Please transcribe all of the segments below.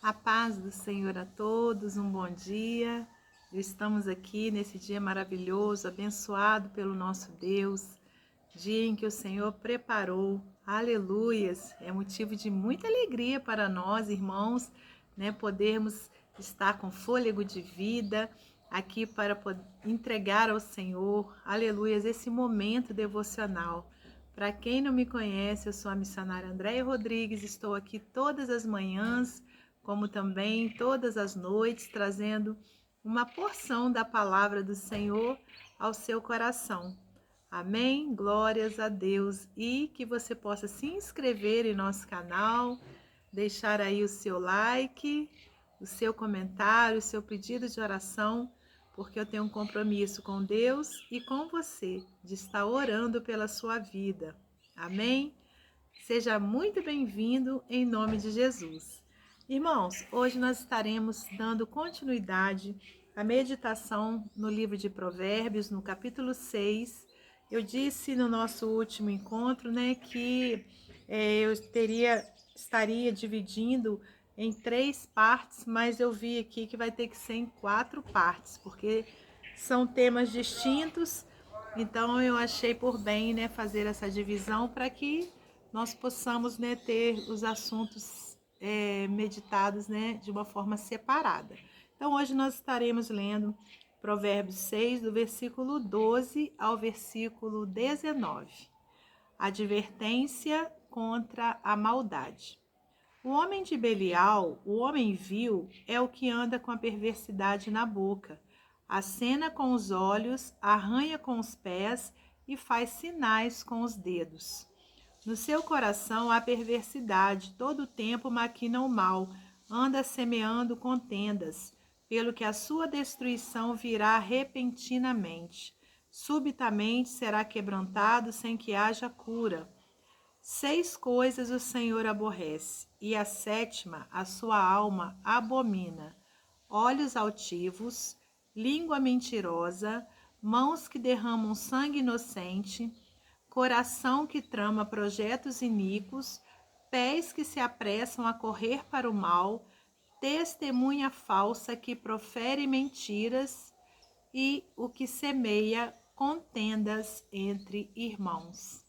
A paz do Senhor a todos, um bom dia. Estamos aqui nesse dia maravilhoso, abençoado pelo nosso Deus, dia em que o Senhor preparou. Aleluias! É motivo de muita alegria para nós, irmãos, podermos estar com fôlego de vida aqui para entregar ao Senhor, aleluias, esse momento devocional. Para quem não me conhece, eu sou a missionária Andréia Rodrigues, estou aqui todas as manhãs, como também todas as noites, trazendo uma porção da palavra do Senhor ao seu coração. Amém? Glórias a Deus. E que você possa se inscrever em nosso canal, deixar aí o seu like, o seu comentário, o seu pedido de oração, porque eu tenho um compromisso com Deus e com você de estar orando pela sua vida. Amém? Seja muito bem-vindo em nome de Jesus. Irmãos, hoje nós estaremos dando continuidade à meditação no livro de Provérbios, no capítulo 6. Eu disse no nosso último encontro, que eu estaria dividindo em 3 partes, mas eu vi aqui que vai ter que ser em 4 partes, porque são temas distintos, então eu achei por bem, fazer essa divisão para que nós possamos, ter os assuntos meditados, de uma forma separada. Então, hoje nós estaremos lendo Provérbios 6, do versículo 12 ao versículo 19. Advertência contra a maldade. O homem de Belial, o homem vil, é o que anda com a perversidade na boca, acena com os olhos, arranha com os pés e faz sinais com os dedos. No seu coração há perversidade, todo o tempo maquina o mal, anda semeando contendas, pelo que a sua destruição virá repentinamente. Subitamente será quebrantado sem que haja cura. 6 coisas o Senhor aborrece, e a 7ª a sua alma abomina: olhos altivos, língua mentirosa, mãos que derramam sangue inocente, coração que trama projetos iníquos, pés que se apressam a correr para o mal, testemunha falsa que profere mentiras e o que semeia contendas entre irmãos.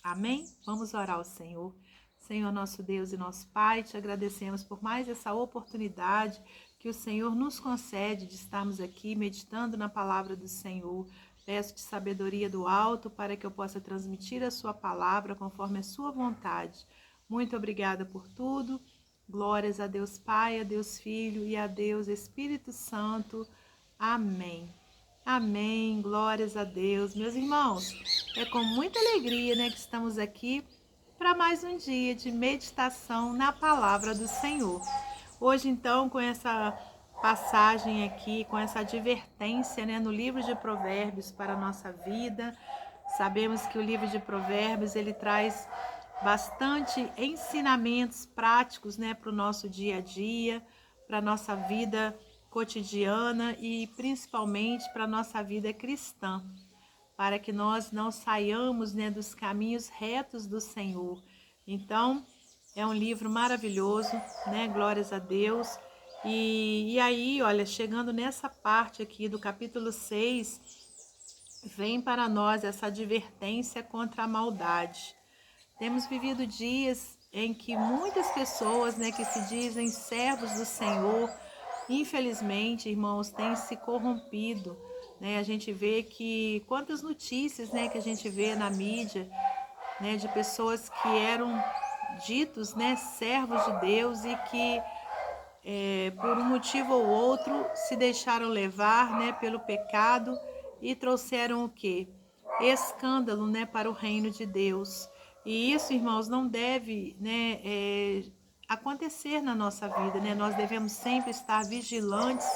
Amém? Vamos orar ao Senhor. Senhor, nosso Deus e nosso Pai, te agradecemos por mais essa oportunidade que o Senhor nos concede de estarmos aqui meditando na palavra do Senhor. Peço-te sabedoria do alto para que eu possa transmitir a sua palavra conforme a sua vontade. Muito obrigada por tudo. Glórias a Deus Pai, a Deus Filho e a Deus Espírito Santo. Amém. Amém, glórias a Deus. Meus irmãos, é com muita alegria, que estamos aqui para mais um dia de meditação na palavra do Senhor. Hoje, então, com essa passagem aqui, com essa advertência, no livro de Provérbios para a nossa vida. Sabemos que o livro de Provérbios, ele traz bastante ensinamentos práticos, para o nosso dia a dia, para a nossa vida cotidiana e principalmente para a nossa vida cristã, para que nós não saiamos, dos caminhos retos do Senhor. Então, é um livro maravilhoso, glórias a Deus. E aí, olha, chegando nessa parte aqui do capítulo 6, vem para nós essa advertência contra a maldade. Temos vivido dias em que muitas pessoas, que se dizem servos do Senhor, infelizmente, irmãos, têm se corrompido. A gente vê que quantas notícias, que a gente vê na mídia, de pessoas que eram ditos, servos de Deus e que por um motivo ou outro se deixaram levar, pelo pecado e trouxeram o quê? Escândalo, para o reino de Deus. E isso, irmãos, não deve, acontecer na nossa vida, Nós devemos sempre estar vigilantes,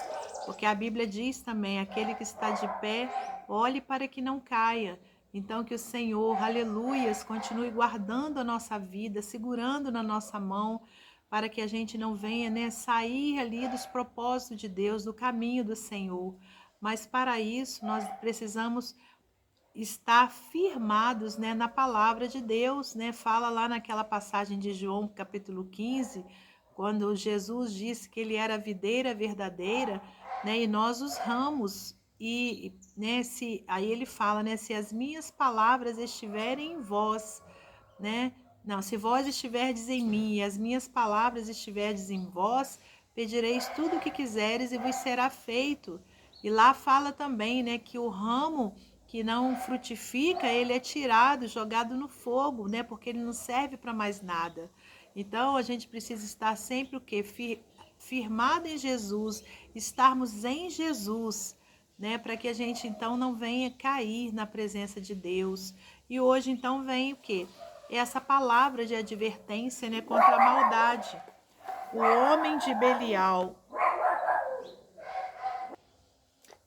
porque a Bíblia diz também: aquele que está de pé, olhe para que não caia. Então, que o Senhor, aleluias, continue guardando a nossa vida, segurando na nossa mão, para que a gente não venha, sair ali dos propósitos de Deus, do caminho do Senhor. Mas para isso, nós precisamos estar firmados, na palavra de Deus, Fala lá naquela passagem de João, capítulo 15, quando Jesus disse que ele era a videira verdadeira, né, e nós os ramos. E, né, aí ele fala, né, se as minhas palavras estiverem em vós, né, não, se vós estiverdes em mim e as minhas palavras estiverdes em vós, pedireis tudo o que quiseres e vos será feito. E lá fala também, né, que o ramo que não frutifica, ele é tirado, jogado no fogo, né, porque ele não serve para mais nada. Então, a gente precisa estar sempre o quê? Firmado em Jesus, estarmos em Jesus, né, para que a gente então não venha cair na presença de Deus. E hoje então vem o quê? Essa palavra de advertência, né, contra a maldade. O homem de Belial,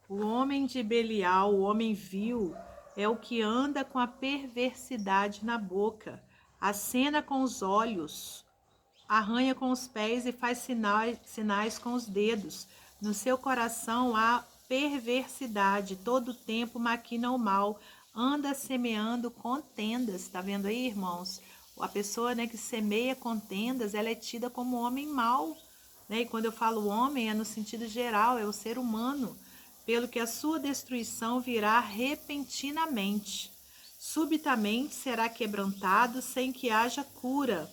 o homem vil, é o que anda com a perversidade na boca, acena com os olhos, arranha com os pés e faz sinais com os dedos. No seu coração há perversidade, todo tempo maquina o mal, anda semeando contendas. Tá vendo aí, irmãos? A pessoa, né, que semeia contendas, ela é tida como homem mau, né? E quando eu falo homem, é no sentido geral, é o ser humano, pelo que a sua destruição virá repentinamente. Subitamente será quebrantado sem que haja cura.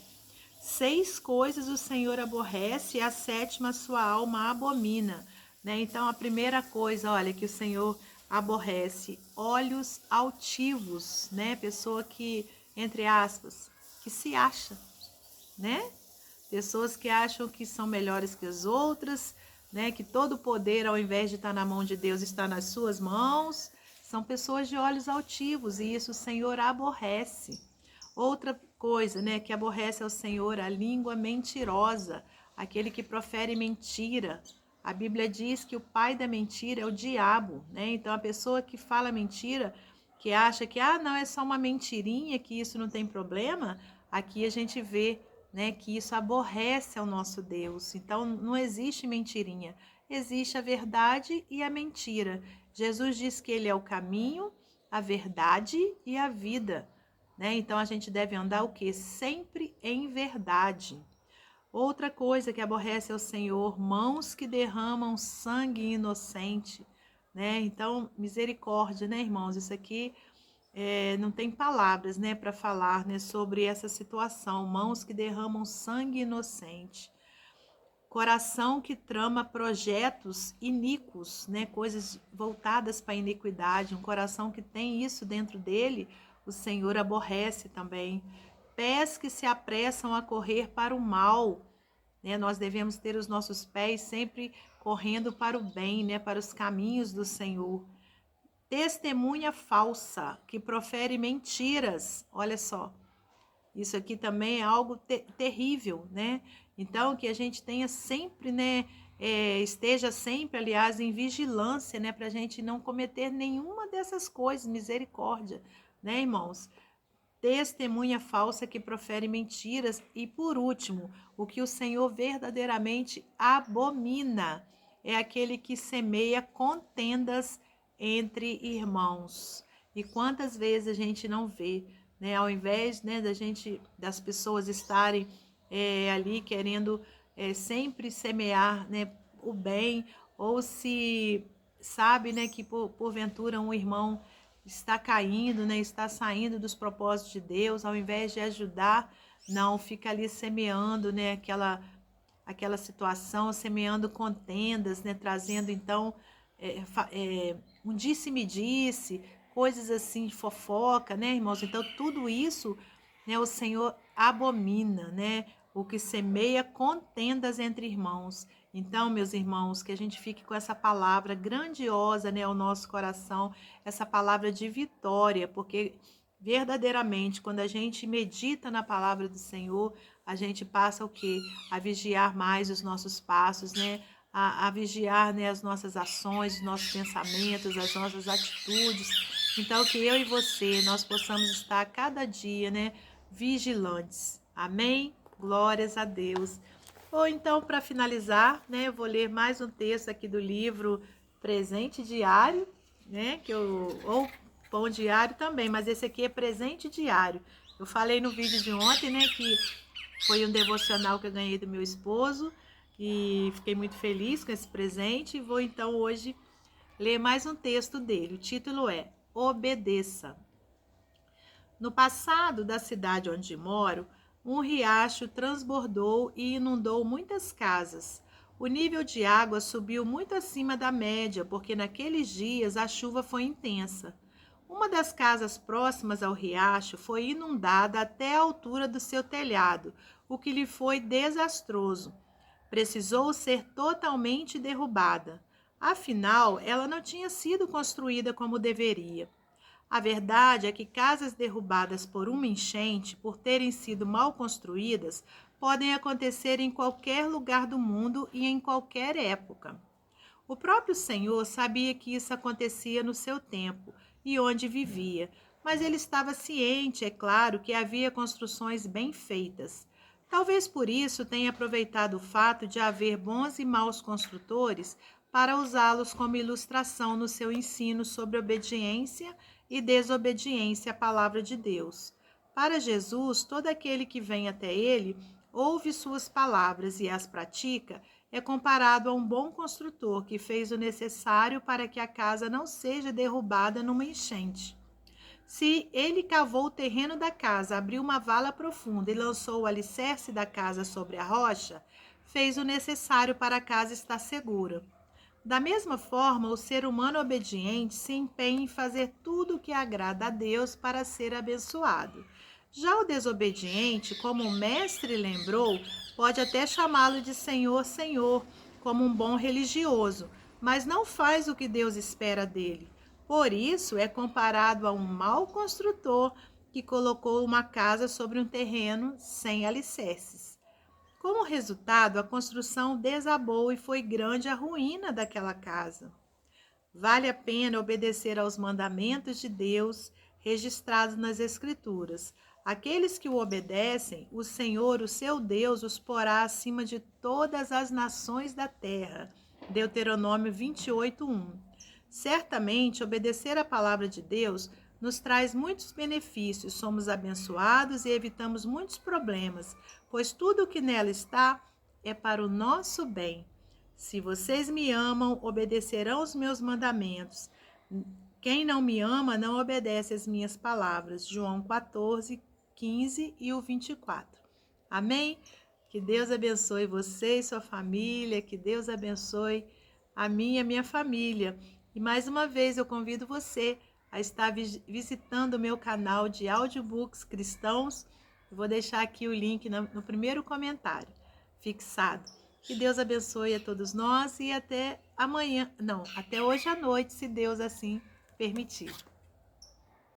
6 coisas o Senhor aborrece e a 7ª sua alma abomina, né? Então, a primeira coisa, olha, que o Senhor aborrece, olhos altivos, né? Pessoa que, entre aspas, que se acha, né? Pessoas que acham que são melhores que as outras, né? Que todo o poder, ao invés de estar na mão de Deus, está nas suas mãos. São pessoas de olhos altivos e isso o Senhor aborrece. Outra coisa, né, que aborrece ao Senhor, a língua mentirosa, aquele que profere mentira. A Bíblia diz que o pai da mentira é o diabo, né? Então a pessoa que fala mentira, que acha que não, é só uma mentirinha, que isso não tem problema, aqui a gente vê, né, que isso aborrece ao nosso Deus. Então não existe mentirinha, existe a verdade e a mentira. Jesus diz que ele é o caminho, a verdade e a vida, né? Então a gente deve andar o quê? Sempre em verdade. Outra coisa que aborrece ao Senhor, mãos que derramam sangue inocente, né? Então, misericórdia, né, irmãos? Isso aqui não tem palavras, né, para falar, né, sobre essa situação. Mãos que derramam sangue inocente. Coração que trama projetos iníquos, né, coisas voltadas para a iniquidade. Um coração que tem isso dentro dele, o Senhor aborrece também. Pés que se apressam a correr para o mal, né? Nós devemos ter os nossos pés sempre correndo para o bem, né? Para os caminhos do Senhor. Testemunha falsa, que profere mentiras. Olha só, isso aqui também é algo terrível, né? Então, que a gente tenha sempre, né? Esteja sempre, aliás, em vigilância, né? Para a gente não cometer nenhuma dessas coisas, misericórdia, né, irmãos? Testemunha falsa que profere mentiras. E por último, o que o Senhor verdadeiramente abomina é aquele que semeia contendas entre irmãos. E quantas vezes a gente não vê, né? Ao invés, né, das pessoas estarem ali querendo sempre semear, né, o bem, ou se sabe, né, que porventura um irmão está caindo, né, está saindo dos propósitos de Deus, ao invés de ajudar, não, fica ali semeando, né, aquela situação, semeando contendas, né, trazendo então um disse-me-disse, coisas assim de fofoca, né, irmãos? Então tudo isso, né, o Senhor abomina, né, o que semeia contendas entre irmãos. Então, meus irmãos, que a gente fique com essa palavra grandiosa, né, ao nosso coração, essa palavra de vitória, porque verdadeiramente, quando a gente medita na palavra do Senhor, a gente passa o quê? A vigiar mais os nossos passos, né? A vigiar, né, as nossas ações, os nossos pensamentos, as nossas atitudes. Então, que eu e você, nós possamos estar cada dia, né, vigilantes. Amém? Glórias a Deus. Ou então, para finalizar, né, eu vou ler mais um texto aqui do livro Presente Diário, né, ou Pão Diário também, mas esse aqui é Presente Diário. Eu falei no vídeo de ontem, né, que Foi um devocional que eu ganhei do meu esposo e fiquei muito feliz com esse presente. E vou então hoje ler mais um texto dele. O título é Obedeça. No passado da cidade onde moro, um riacho transbordou e inundou muitas casas. O nível de água subiu muito acima da média, porque naqueles dias a chuva foi intensa. Uma das casas próximas ao riacho foi inundada até a altura do seu telhado, o que lhe foi desastroso. Precisou ser totalmente derrubada. Afinal, ela não tinha sido construída como deveria. A verdade é que casas derrubadas por uma enchente, por terem sido mal construídas, podem acontecer em qualquer lugar do mundo e em qualquer época. O próprio Senhor sabia que isso acontecia no seu tempo e onde vivia, mas ele estava ciente, é claro, que havia construções bem feitas. Talvez por isso tenha aproveitado o fato de haver bons e maus construtores para usá-los como ilustração no seu ensino sobre obediência e desobediência à palavra de Deus. Para Jesus, todo aquele que vem até ele ouve suas palavras e as pratica é comparado a um bom construtor que fez o necessário para que a casa não seja derrubada numa enchente. Se ele cavou o terreno da casa, abriu uma vala profunda e lançou o alicerce da casa sobre a rocha, fez o necessário para a casa estar segura. Da mesma forma, o ser humano obediente se empenha em fazer tudo o que agrada a Deus para ser abençoado. Já o desobediente, como o mestre lembrou, pode até chamá-lo de Senhor, Senhor, como um bom religioso, mas não faz o que Deus espera dele. Por isso, é comparado a um mau construtor que colocou uma casa sobre um terreno sem alicerces. Como resultado, a construção desabou e foi grande a ruína daquela casa. Vale a pena obedecer aos mandamentos de Deus registrados nas Escrituras. Aqueles que o obedecem, o Senhor, o seu Deus, os porá acima de todas as nações da terra. Deuteronômio 28:1. Certamente, obedecer à palavra de Deus nos traz muitos benefícios, somos abençoados e evitamos muitos problemas, pois tudo o que nela está é para o nosso bem. Se vocês me amam, obedecerão os meus mandamentos. Quem não me ama não obedece às minhas palavras. João 14:15 e o 24. Amém? Que Deus abençoe você e sua família, que Deus abençoe a mim e a minha família. E mais uma vez eu convido você a estar visitando o meu canal de audiobooks cristãos. Eu vou deixar aqui o link no primeiro comentário fixado. Que Deus abençoe a todos nós e até amanhã, não, até hoje à noite, se Deus assim permitir.